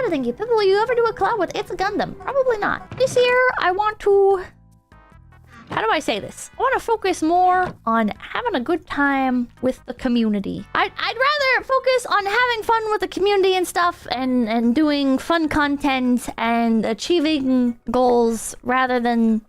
gotta think, Pippa, will you ever do a collab with It's a Gundam? Probably not. This year, I want to... How do I say this? I want to focus more on having a good time with the community. I'd rather focus on having fun with the community and stuff and doing fun content and achieving goals rather than...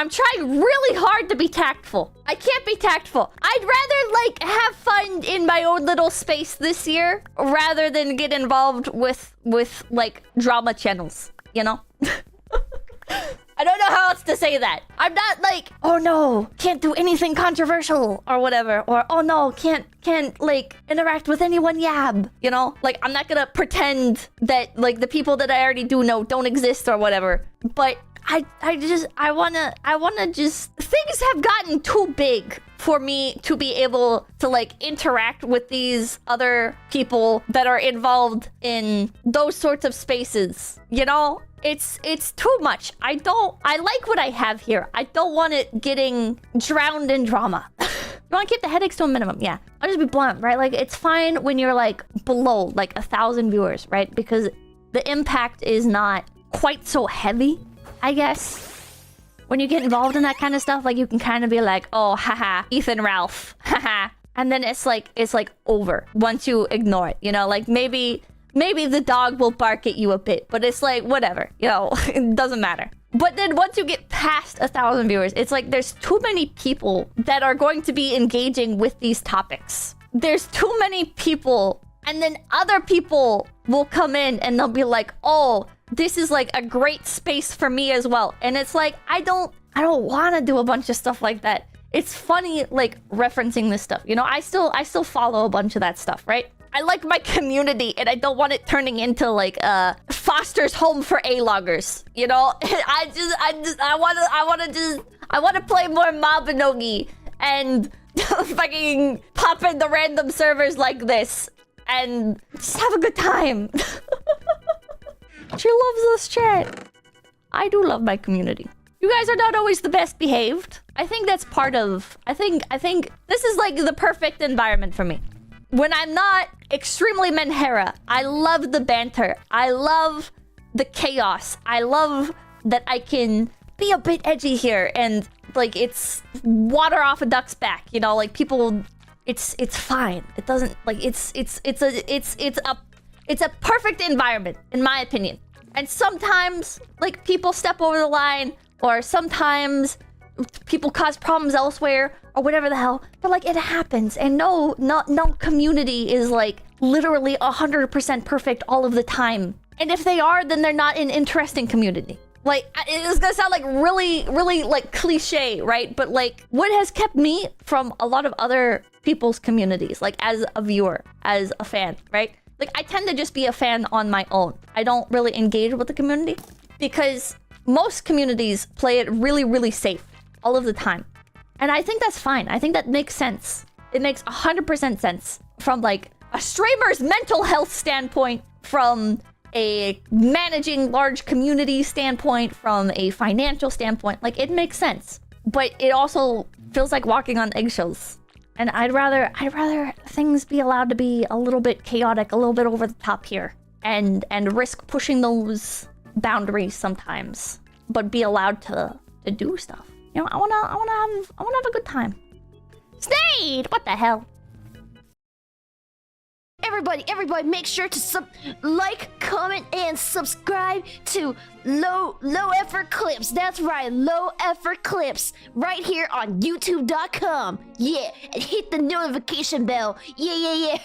I'm trying really hard to be tactful. I can't be tactful. I'd rather, like, have fun in my own little space this year rather than get involved with like, drama channels, you know? I don't know how else to say that. I'm not like, oh no, can't do anything controversial or whatever. Or, oh no, can't like, interact with anyone yab, you know? Like, I'm not gonna pretend that, like, the people that I already do know don't exist or whatever. But... I wanna just... Things have gotten too big for me to be able to, like, interact with these other people that are involved in those sorts of spaces. You know? It's too much. I like what I have here. I don't want it getting drowned in drama. You want to keep the headaches to a minimum, yeah. I'll just be blunt, right? Like, it's fine when you're, like, below, like, 1,000 viewers, right? Because the impact is not quite so heavy, I guess. When you get involved in that kind of stuff, like, you can kind of be like, oh, haha, Ethan Ralph, haha. And then it's like over once you ignore it, you know? Like, maybe the dog will bark at you a bit, but it's like, whatever, you know? It doesn't matter. But then once you get past 1,000 viewers, it's like there's too many people that are going to be engaging with these topics. There's too many people, and then other people will come in and they'll be like, oh, this is like a great space for me as well. And it's like, I don't want to do a bunch of stuff like that. It's funny, like, referencing this stuff. You know, I still follow a bunch of that stuff, right? I like my community and I don't want it turning into like Foster's home for A-loggers. You know? I want to play more Mabinogi and fucking pop in the random servers like this and just have a good time. She loves this chat. I do love my community. You guys are not always the best behaved. I think that's part of... I think this is like the perfect environment for me. When I'm not extremely Menhera, I love the banter. I love the chaos. I love that I can be a bit edgy here and like it's water off a duck's back. You know, like people... It's fine. It doesn't like it's a perfect environment, in my opinion. And sometimes, like, people step over the line, or sometimes people cause problems elsewhere, or whatever the hell. But, like, it happens. And no community is, like, literally 100% perfect all of the time. And if they are, then they're not an interesting community. Like, it's gonna sound like really, like, cliche, right? But, like, what has kept me from a lot of other people's communities, like, as a viewer, as a fan, right? Like, I tend to just be a fan on my own. I don't really engage with the community because most communities play it really safe all of the time. And I think that's fine. I think that makes sense. It makes 100% sense from, like, a streamer's mental health standpoint, from a managing large community standpoint, from a financial standpoint. Like, it makes sense. But it also feels like walking on eggshells. And I'd rather things be allowed to be a little bit chaotic, a little bit over the top here, and risk pushing those boundaries sometimes, but be allowed to do stuff. You know, I wanna have a good time. Snade! What the hell? Everybody, make sure to like, comment, and subscribe to Low Effort Clips. That's right, Low Effort Clips, right here on YouTube.com. Yeah, and hit the notification bell. Yeah.